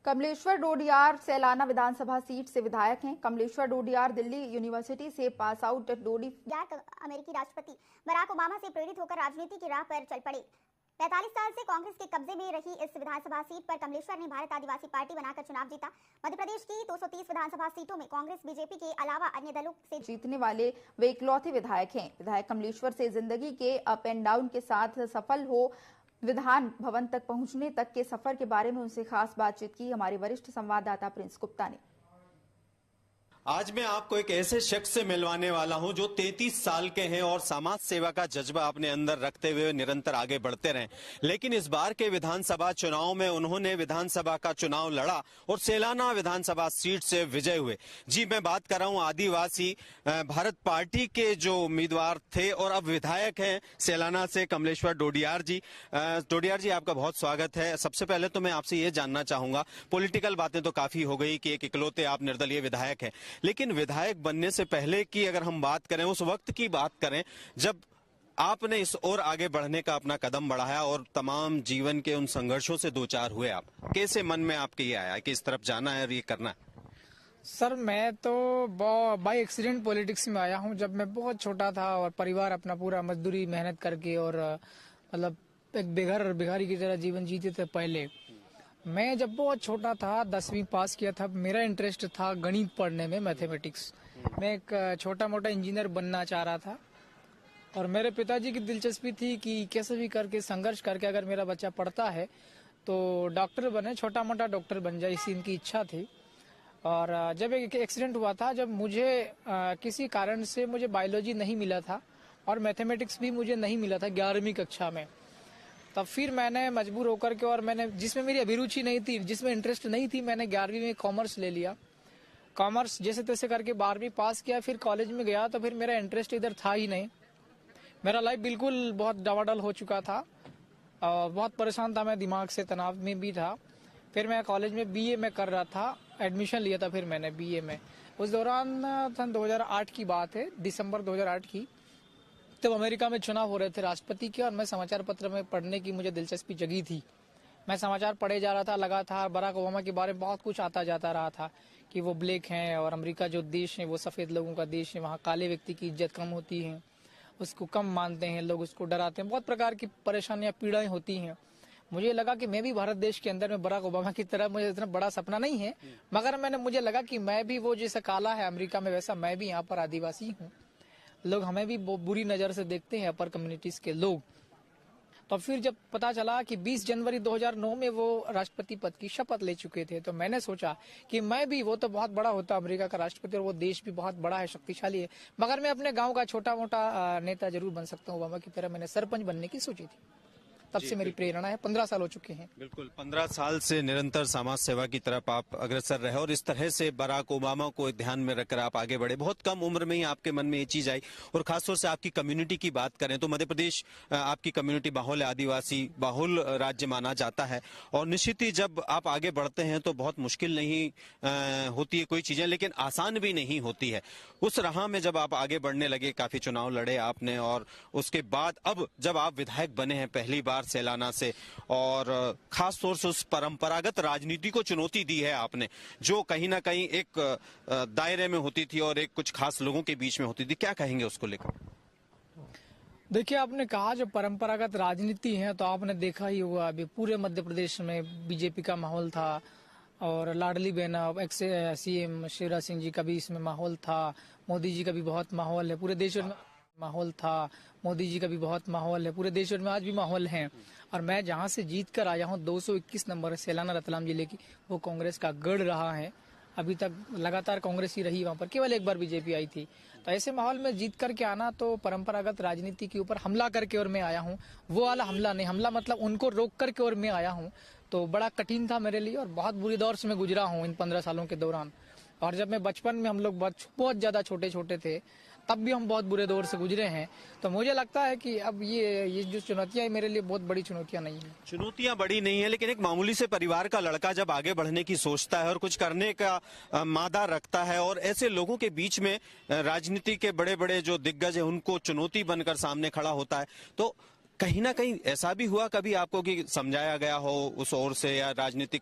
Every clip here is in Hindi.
कमलेश्वर डोडियार सैलाना विधानसभा सीट से विधायक हैं। कमलेश्वर डोडियार दिल्ली यूनिवर्सिटी से पास आउट अमेरिकी राष्ट्रपति बराक ओबामा से प्रेरित होकर राजनीति की राह पर चल पड़े। 45 साल से कांग्रेस के कब्जे में रही इस विधानसभा सीट पर कमलेश्वर ने भारत आदिवासी पार्टी बनाकर चुनाव जीता। मध्य प्रदेश की 230 विधानसभा सीटों में कांग्रेस बीजेपी के अलावा अन्य दलों से जीतने वाले वे इकलौते विधायक हैं। विधायक कमलेश्वर से जिंदगी के अप एंड डाउन के साथ सफल हो विधान भवन तक पहुंचने तक के सफर के बारे में उनसे खास बातचीत की हमारे वरिष्ठ संवाददाता प्रिंस गुप्ता ने। आज मैं आपको एक ऐसे शख्स से मिलवाने वाला हूं जो 33 साल के हैं और समाज सेवा का जज्बा अपने अंदर रखते हुए निरंतर आगे बढ़ते रहे। लेकिन इस बार के विधानसभा चुनाव में उन्होंने विधानसभा का चुनाव लड़ा और सैलाना विधानसभा सीट से विजय हुए। जी, मैं बात कर रहा हूं आदिवासी भारत पार्टी के जो उम्मीदवार थे और अब विधायक हैं सैलाना से, कमलेश्वर डोडियार जी। डोडियार जी, आपका बहुत स्वागत है। सबसे पहले तो मैं आपसे ये जानना चाहूंगा, पॉलिटिकल बातें तो काफी हो गई कि एक इकलौते आप निर्दलीय विधायक हैं, लेकिन विधायक बनने से पहले की अगर हम बात करें, उस वक्त की बात करें जब आपने इस ओर आगे बढ़ने का अपना कदम बढ़ाया और तमाम जीवन के उन संघर्षों से दो चार हुए, आप कैसे मन में आपके ये आया कि इस तरफ जाना है और ये करना है? सर, मैं तो बाय एक्सीडेंट पॉलिटिक्स में आया हूं। जब मैं बहुत छोटा था और परिवार अपना पूरा मजदूरी मेहनत करके और मतलब एक बेघर भिखारी की तरह जीवन जीते थे। पहले मैं जब बहुत छोटा था, 10वीं पास किया था, मेरा इंटरेस्ट था गणित पढ़ने में, मैथमेटिक्स। मैं एक छोटा मोटा इंजीनियर बनना चाह रहा था और मेरे पिताजी की दिलचस्पी थी कि कैसे भी करके संघर्ष करके अगर मेरा बच्चा पढ़ता है तो डॉक्टर बने, छोटा मोटा डॉक्टर बन जाए, इसी इनकी इच्छा थी। और जब एक एक्सीडेंट हुआ था, जब मुझे किसी कारण से मुझे बायोलॉजी नहीं मिला था और मैथमेटिक्स भी मुझे नहीं मिला था 11वीं कक्षा में, तब फिर मैंने मजबूर होकर के, और मैंने जिसमें मेरी अभिरुचि नहीं थी, जिसमें इंटरेस्ट नहीं थी, मैंने 11वीं में कॉमर्स ले लिया। कॉमर्स जैसे तैसे करके 12वीं पास किया। फिर कॉलेज में गया तो फिर मेरा इंटरेस्ट इधर था ही नहीं। मेरा लाइफ बिल्कुल बहुत डवाडल हो चुका था और बहुत परेशान था मैं, दिमाग से तनाव में भी था। फिर मैं कॉलेज में बीए में कर रहा था, एडमिशन लिया था फिर मैंने बीए में। उस दौरान सन 2008 की बात है, दिसंबर 2008 की, तब अमेरिका में चुनाव हो रहे थे राष्ट्रपति के और मैं समाचार पत्र में पढ़ने की मुझे दिलचस्पी जगी थी। मैं समाचार पढ़े जा रहा था लगातार। बराक ओबामा के बारे में बहुत कुछ आता जाता रहा था कि वो ब्लैक हैं और अमेरिका जो देश है वो सफ़ेद लोगों का देश है, वहाँ काले व्यक्ति की इज्जत कम होती है, उसको कम मानते हैं लोग, उसको डराते हैं, बहुत प्रकार की परेशानियाँ पीड़ाएँ होती हैं। मुझे लगा कि मैं भी भारत देश के अंदर में बराक ओबामा की तरह, मुझे इतना बड़ा सपना नहीं है, मगर मुझे लगा कि मैं भी वो जैसा काला है अमेरिका में वैसा मैं भी यहाँ पर आदिवासी हूँ। लोग हमें भी बुरी नज़र से देखते हैं, अपर कम्युनिटीज़ के लोग। तो फिर जब पता चला कि 20 जनवरी 2009 में वो राष्ट्रपति पद की शपथ ले चुके थे, तो मैंने सोचा कि मैं भी, वो तो बहुत बड़ा होता अमेरिका का राष्ट्रपति और वो देश भी बहुत बड़ा है, शक्तिशाली है, मगर मैं अपने गांव का छोटा मोटा नेता जरूर बन सकता हूँ ओबामा की तरह। मैंने सरपंच बनने की सोची थी, तब से मेरी प्रेरणा है। 15 साल हो चुके हैं। बिल्कुल, 15 साल से निरंतर समाज सेवा की तरफ आप अग्रसर रहे और इस तरह से बराक ओबामा को ध्यान में रखकर आप आगे बढ़े। बहुत कम उम्र में ही आपके मन में ये चीज आई और खासतौर से आपकी कम्युनिटी की बात करें तो मध्य प्रदेश आपकी कम्युनिटी बाहुल आदिवासी बाहुल राज्य माना जाता है और निश्चित ही जब आप आगे बढ़ते हैं तो बहुत मुश्किल नहीं होती है कोई चीजें, लेकिन आसान भी नहीं होती है। उस राह में जब आप आगे बढ़ने लगे, काफी चुनाव लड़े आपने और उसके बाद अब जब आप विधायक बने हैं पहली बार सैलाना से, और खास तौर से उस परंपरागत राजनीति को चुनौती दी है आपने जो कहीं ना कहीं एक दायरे में होती थी और एक कुछ खास लोगों के बीच में होती थी, क्या कहेंगे उसको लेकर? देखिए, आपने कहा जो परंपरागत राजनीति है, तो आपने देखा ही होगा अभी पूरे मध्य प्रदेश में बीजेपी का माहौल था और लाडली बहना एक्स सीएम शिवराज सिंह जी का भी इसमें माहौल था, मोदी जी का भी बहुत माहौल है, पूरे देश में माहौल था, मोदी जी का भी बहुत माहौल है, पूरे देश में आज भी माहौल है। और मैं जहां से जीत कर आया हूं 221 नंबर सैलाना रतलाम जिले की, वो कांग्रेस का गढ़ रहा है। अभी तक लगातार कांग्रेस ही रही, वहां पर केवल एक बार बीजेपी आई थी। तो ऐसे माहौल में जीत करके आना, तो परंपरागत राजनीति के ऊपर हमला करके और मैं आया हूँ, वो वाला हमला नहीं, हमला मतलब उनको रोक करके और मैं आया हूँ, तो बड़ा कठिन था मेरे लिए और बहुत बुरी दौर से मैं गुजरा हूँ इन 15 सालों के दौरान। और जब मैं बचपन में, हम लोग बहुत ज्यादा छोटे छोटे थे, तब भी हम बहुत बुरे दौर से गुजरे हैं। तो मुझे लगता है कि अब ये जो चुनौतियां है मेरे लिए बहुत बड़ी चुनौतियां नहीं है। चुनौतियां बड़ी नहीं है, लेकिन एक मामूली से परिवार का लड़का जब आगे बढ़ने की सोचता है और कुछ करने का मादा रखता है और ऐसे लोगों के बीच में राजनीति के बड़े बड़े जो दिग्गज है उनको चुनौती बनकर सामने खड़ा होता है, तो कहीं ना कहीं ऐसा भी हुआ कभी आपको कि समझाया गया हो उस ओर से या राजनीतिक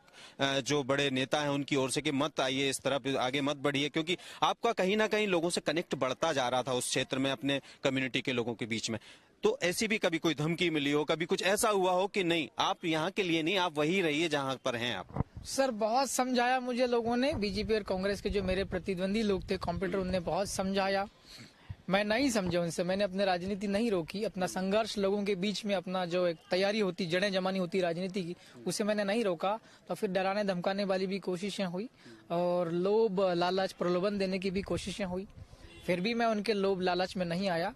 जो बड़े नेता हैं उनकी ओर से कि मत आइए इस तरफ, आगे मत बढ़िए, क्योंकि आपका कहीं ना कहीं लोगों से कनेक्ट बढ़ता जा रहा था उस क्षेत्र में अपने कम्युनिटी के लोगों के बीच में, तो ऐसी भी कभी कोई धमकी मिली हो, कभी कुछ ऐसा हुआ हो कि नहीं आप यहाँ के लिए नहीं, आप वही रहिए जहाँ पर हैं आप? सर बहुत समझाया मुझे लोगों ने, बीजेपी और कांग्रेस के जो मेरे प्रतिद्वंदी लोग थे कॉम्पिटिटर, उनने बहुत समझाया, मैं नहीं समझा उनसे, मैंने अपने राजनीति नहीं रोकी, अपना संघर्ष लोगों के बीच में अपना जो एक तैयारी होती, जड़ें जमानी होती राजनीति की, उसे मैंने नहीं रोका। तो फिर डराने धमकाने वाली भी कोशिशें हुई और लोभ लालच प्रलोभन देने की भी कोशिशें हुई, फिर भी मैं उनके लोभ लालच में नहीं आया।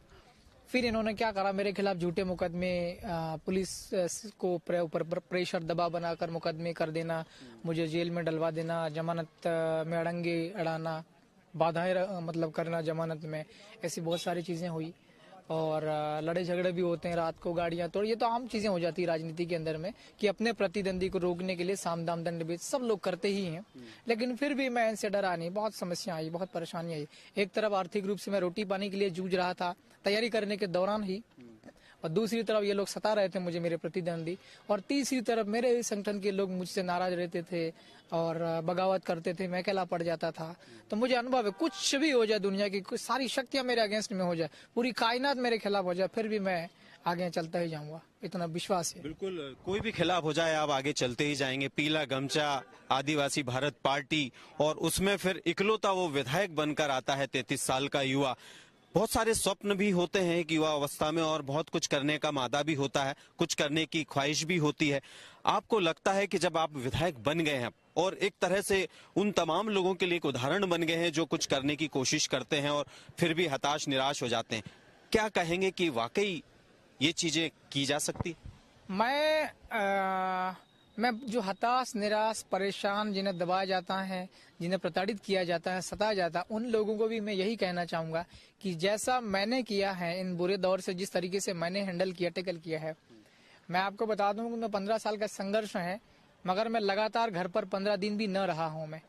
फिर इन्होंने क्या करा, मेरे खिलाफ झूठे मुकदमे, पुलिस को ऊपर प्रेशर दबाव बनाकर मुकदमे कर देना, मुझे जेल में डलवा देना, जमानत में अड़ंगे अड़ाना, बाधाएं मतलब करना जमानत में, ऐसी बहुत सारी चीजें हुई। और लड़े झगड़े भी होते हैं, रात को गाड़ियां तोड़, ये तो आम चीजें हो जाती है राजनीति के अंदर में कि अपने प्रतिद्वंदी को रोकने के लिए साम दाम दंड भेद सब लोग करते ही हैं। लेकिन फिर भी मैं इनसे डरा नहीं, बहुत समस्या आई, बहुत परेशानी आई। एक तरफ आर्थिक रूप से मैं रोटी पानी के लिए जूझ रहा था तैयारी करने के दौरान ही, और दूसरी तरफ ये लोग सता रहे थे मुझे, मेरे प्रतिद्वंदी, और तीसरी तरफ मेरे संगठन के लोग मुझसे नाराज रहते थे और बगावत करते थे, मैं अकेला पड़ जाता था। तो मुझे अनुभव है कुछ भी हो जाए दुनिया की, कुछ सारी शक्तियां मेरे अगेंस्ट में हो जाए, पूरी कायनात मेरे खिलाफ हो जाए, फिर भी मैं आगे चलता ही जाऊंगा, इतना विश्वास है। बिल्कुल, कोई भी खिलाफ हो जाए आप आगे चलते ही जाएंगे। पीला गमछा, आदिवासी भारत पार्टी, और उसमें फिर इकलौता वो विधायक बनकर आता है 33 साल का युवा। बहुत सारे स्वप्न भी होते हैं कि युवा अवस्था में, और बहुत कुछ करने का मादा भी होता है, कुछ करने की ख्वाहिश भी होती है। आपको लगता है कि जब आप विधायक बन गए हैं और एक तरह से उन तमाम लोगों के लिए एक उदाहरण बन गए हैं जो कुछ करने की कोशिश करते हैं और फिर भी हताश निराश हो जाते हैं, क्या कहेंगे कि वाकई ये चीजें की जा सकती? मैं जो हताश निराश परेशान, जिन्हें दबाया जाता है, जिन्हें प्रताड़ित किया जाता है, सताया जाता है, उन लोगों को भी मैं यही कहना चाहूंगा कि जैसा मैंने किया है इन बुरे दौर से, जिस तरीके से मैंने हैंडल किया, टैकल किया है, मैं आपको बता दूं कि मैं 15 साल का संघर्ष है, मगर मैं लगातार घर पर 15 दिन भी न रहा हूं। मैं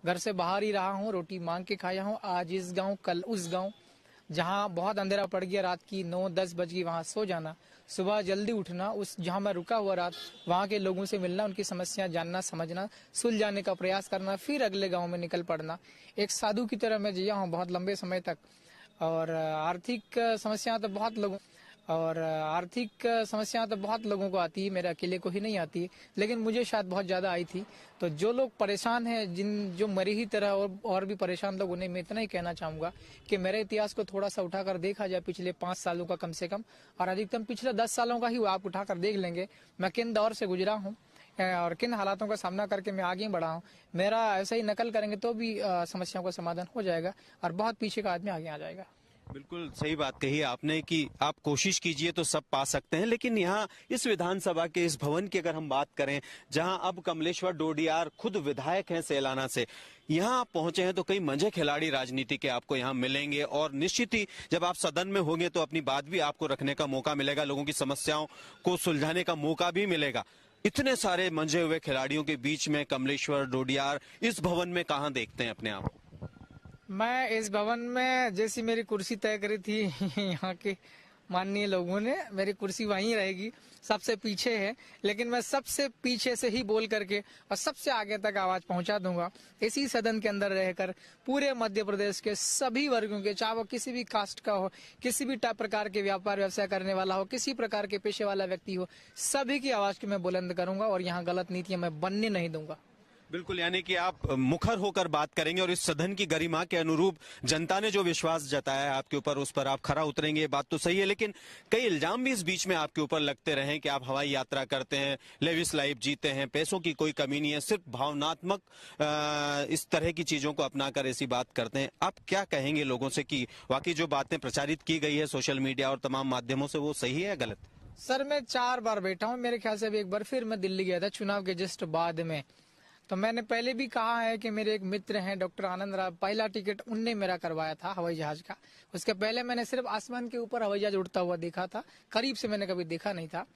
घर से बाहर ही रहा हूं, रोटी मांग के खाया हूं, आज इस गांव कल उस गांव, जहां बहुत अंधेरा पड़ गया, रात की 9-10 बज गई, वहां सो जाना, सुबह जल्दी उठना, उस जहां मैं रुका हुआ रात वहां के लोगों से मिलना, उनकी समस्या जानना समझना, सुलझाने का प्रयास करना, फिर अगले गांव में निकल पड़ना। एक साधु की तरह मैं जिया हूं बहुत लंबे समय तक। और आर्थिक समस्या तो बहुत लोगों को आती है, मेरे अकेले को ही नहीं आती है, लेकिन मुझे शायद बहुत ज्यादा आई थी। तो जो लोग परेशान हैं, जो मेरी ही तरह और भी परेशान लोग, उन्हें मैं इतना ही कहना चाहूंगा कि मेरे इतिहास को थोड़ा सा उठाकर देखा जाए, पिछले 5 सालों का कम से कम, और अधिकतम पिछले 10 सालों का ही आप उठाकर देख लेंगे मैं किन दौर से गुजरा हूँ और किन हालातों का सामना करके मैं आगे बढ़ा हूँ। मेरा ऐसा ही नकल करेंगे तो भी समस्याओं का समाधान हो जाएगा और बहुत पीछे का आदमी आगे आ जाएगा। बिल्कुल सही बात कही आपने कि आप कोशिश कीजिए तो सब पा सकते हैं। लेकिन यहाँ इस विधानसभा के इस भवन की अगर हम बात करें, जहाँ अब कमलेश्वर डोडियार खुद विधायक हैं सेलाना से, यहाँ आप पहुंचे हैं तो कई मंझे खिलाड़ी राजनीति के आपको यहाँ मिलेंगे, और निश्चित ही जब आप सदन में होंगे तो अपनी बात भी आपको रखने का मौका मिलेगा, लोगों की समस्याओं को सुलझाने का मौका भी मिलेगा। इतने सारे मंझे हुए खिलाड़ियों के बीच में कमलेश्वर डोडियार इस भवन में कहाँ देखते हैं अपने आप? मैं इस भवन में, जैसी मेरी कुर्सी तय करी थी यहाँ के माननीय लोगों ने, मेरी कुर्सी वहीं रहेगी, सबसे पीछे है, लेकिन मैं सबसे पीछे से ही बोल करके और सबसे आगे तक आवाज पहुंचा दूंगा। इसी सदन के अंदर रहकर पूरे मध्य प्रदेश के सभी वर्गों के, चाहे वो किसी भी कास्ट का हो, किसी भी प्रकार के व्यापार व्यवसाय करने वाला हो, किसी प्रकार के पेशे वाला व्यक्ति हो, सभी की आवाज को मैं बुलंद करूंगा और यहाँ गलत नीतियां मैं बनने नहीं दूंगा। बिल्कुल, यानी कि आप मुखर होकर बात करेंगे और इस सदन की गरिमा के अनुरूप जनता ने जो विश्वास जताया है आपके ऊपर, उस पर आप खरा उतरेंगे। ये बात तो सही है, लेकिन कई इल्जाम भी इस बीच में आपके ऊपर लगते रहे कि आप हवाई यात्रा करते हैं, लेविस लाइफ जीते हैं, पैसों की कोई कमी नहीं है, सिर्फ भावनात्मक इस तरह की चीजों को अपनाकर ऐसी बात करते हैं। आप क्या कहेंगे लोगों से कि वाकई जो बातें प्रचारित की गई है सोशल मीडिया और तमाम माध्यमों से, वो सही है या गलत? सर, मैं 4 बार बैठा हूँ, मेरे ख्याल से अभी एक बार फिर मैं दिल्ली गया था चुनाव के जस्ट बाद में। तो मैंने पहले भी कहा है कि मेरे एक मित्र हैं डॉक्टर आनंद राय, पहला टिकट उनने मेरा करवाया था हवाई जहाज का। उसके पहले मैंने सिर्फ आसमान के ऊपर हवाई जहाज उड़ता हुआ देखा था, करीब से मैंने कभी देखा नहीं था।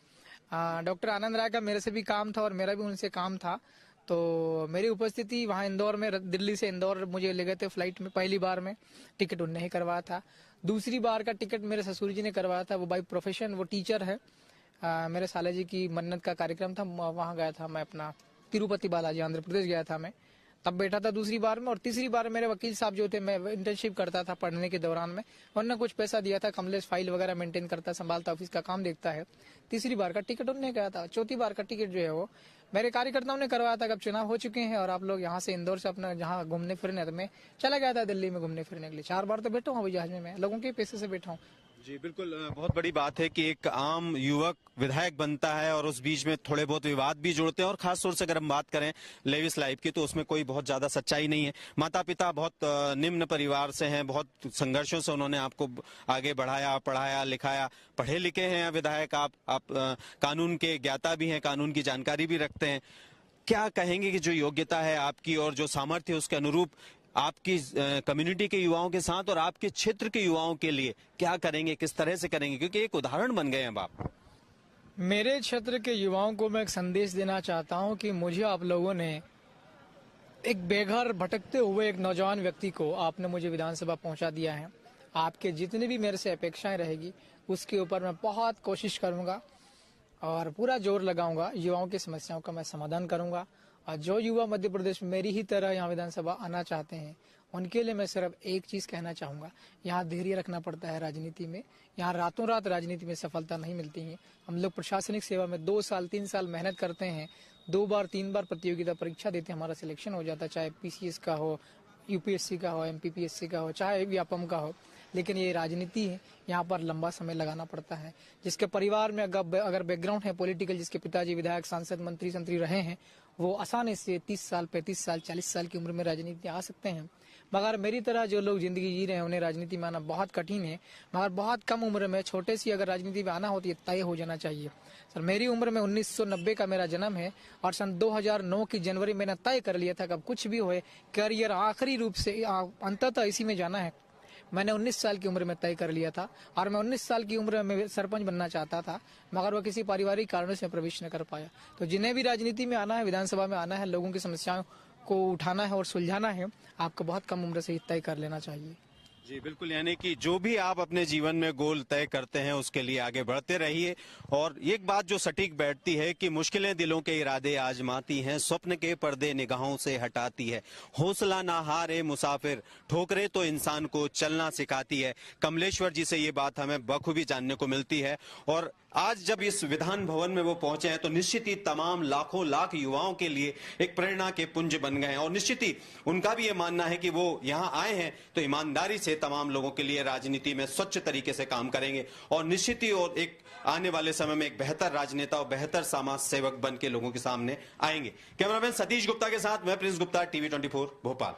डॉक्टर आनंद राय का मेरे से भी काम था और मेरा भी उनसे काम था। तो मेरी उपस्थिति वहाँ इंदौर में, दिल्ली से इंदौर मुझे ले गए थे फ्लाइट में, पहली बार में टिकट उनने ही करवाया था। दूसरी बार का टिकट मेरे ससुर जी ने करवाया था, वो बाई प्रोफेशन वो टीचर है, मेरे साले जी की मन्नत का कार्यक्रम था, वहाँ गया था मैं, अपना तिरुपति बालाजी आंध्र प्रदेश गया था मैं, तब बैठा था दूसरी बार में। और तीसरी बार मेरे वकील साहब जो थे, मैं इंटर्नशिप करता था पढ़ने के दौरान में, उन्होंने कुछ पैसा दिया था, कमलेश फाइल वगैरह मेंटेन करता, संभालता, ऑफिस का काम देखता है। तीसरी बार का टिकट उन्होंने कहा था। चौथी बार का टिकट जो है वो मेरे कार्यकर्ताओं ने करवाया था। अब चुनाव हो चुके हैं और आप लोग यहाँ से इंदौर से अपना जहाँ घूमने फिरने, तो मैं चला गया था दिल्ली में घूमने फिरने के लिए। 4 बार तो बैठा हूँ जहाज में, मैं लोगों के पैसे से बैठा हूँ। जी बिल्कुल, बहुत बड़ी बात है कि एक आम युवक विधायक बनता है और उस बीच में थोड़े बहुत विवाद भी जुड़ते हैं। और खास तौर से अगर हम बात करें लेविस लाइफ की, तो उसमें कोई बहुत ज्यादा सच्चाई नहीं है। माता पिता बहुत निम्न परिवार से हैं, बहुत संघर्षों से उन्होंने आपको आगे बढ़ाया, पढ़ाया, लिखाया, पढ़े लिखे हैं विधायक आप कानून के ज्ञाता भी हैं, कानून की जानकारी भी रखते हैं। क्या कहेंगे कि जो योग्यता है आपकी और जो सामर्थ्य है उसके अनुरूप आपकी कम्युनिटी के युवाओं के साथ और आपके क्षेत्र के युवाओं के लिए क्या करेंगे, किस तरह से करेंगे, क्योंकि एक उदाहरण बन गए हैं आप। मेरे क्षेत्र के युवाओं को मैं एक संदेश देना चाहता हूं कि मुझे आप लोगों ने एक बेघर भटकते हुए एक नौजवान व्यक्ति को आपने मुझे विधानसभा पहुंचा दिया है। आपके जितनी भी मेरे से अपेक्षाएं रहेगी उसके ऊपर मैं बहुत कोशिश करूंगा और पूरा जोर लगाऊंगा। युवाओं की समस्याओं का मैं समाधान करूंगा। और जो युवा मध्य प्रदेश में मेरी ही तरह यहाँ विधानसभा आना चाहते हैं, उनके लिए मैं सिर्फ एक चीज कहना चाहूंगा, यहाँ धैर्य रखना पड़ता है राजनीति में। यहाँ रातों रात राजनीति में सफलता नहीं मिलती है। हम लोग प्रशासनिक सेवा में 2 साल 3 साल मेहनत करते हैं, 2 बार 3 बार प्रतियोगिता परीक्षा देते हैं, हमारा सिलेक्शन हो जाता है, चाहे PCS का हो, UPSC का हो, MPPSC का हो, चाहे व्यापम का हो। लेकिन ये राजनीति है, यहाँ पर लंबा समय लगाना पड़ता है। जिसके परिवार में अगर बैकग्राउंड है पॉलिटिकल, जिसके पिताजी विधायक, सांसद, मंत्री संतरी रहे हैं, वो आसानी से 30 साल 35 साल 40 साल की उम्र में राजनीति आ सकते हैं। मगर मेरी तरह जो लोग जिंदगी जी रहे हैं उन्हें राजनीति में आना बहुत कठिन है। मगर बहुत कम उम्र में छोटे सी अगर राजनीति में आना हो तो ये तय हो जाना चाहिए। सर मेरी उम्र में 1990 का मेरा जन्म है और सन 2009 की जनवरी मैंने तय कर लिया था कि अब कुछ भी होए करियर आखिरी रूप से अंततः इसी में जाना है। मैंने 19 साल की उम्र में तय कर लिया था और मैं 19 साल की उम्र में सरपंच बनना चाहता था, मगर वह किसी पारिवारिक कारणों से प्रवेश न कर पाया। तो जिन्हें भी राजनीति में आना है, विधानसभा में आना है, लोगों की समस्याओं को उठाना है और सुलझाना है, आपको बहुत कम उम्र से ही तय कर लेना चाहिए। जी बिल्कुल, यानी कि जो भी आप अपने जीवन में गोल तय करते हैं उसके लिए आगे बढ़ते रहिए। और एक बात जो सटीक बैठती है कि मुश्किलें दिलों के इरादे आजमाती हैं, स्वप्न के पर्दे निगाहों से हटाती है, हौसला ना हारे मुसाफिर, ठोकरे तो इंसान को चलना सिखाती है। कमलेश्वर जी से ये बात हमें बखूबी जानने को मिलती है। और आज जब इस विधान भवन में वो पहुंचे हैं तो निश्चित ही तमाम लाखों लाख युवाओं के लिए एक प्रेरणा के पुंज बन गए हैं। और निश्चित ही उनका भी ये मानना है कि वो यहाँ आए हैं तो ईमानदारी से तमाम लोगों के लिए राजनीति में स्वच्छ तरीके से काम करेंगे और निश्चित ही और एक आने वाले समय में एक बेहतर राजनेता और बेहतर समाज सेवक बन के लोगों के सामने आएंगे। कैमरामैन सतीश गुप्ता के साथ मैं प्रिंस गुप्ता, TV 24 भोपाल।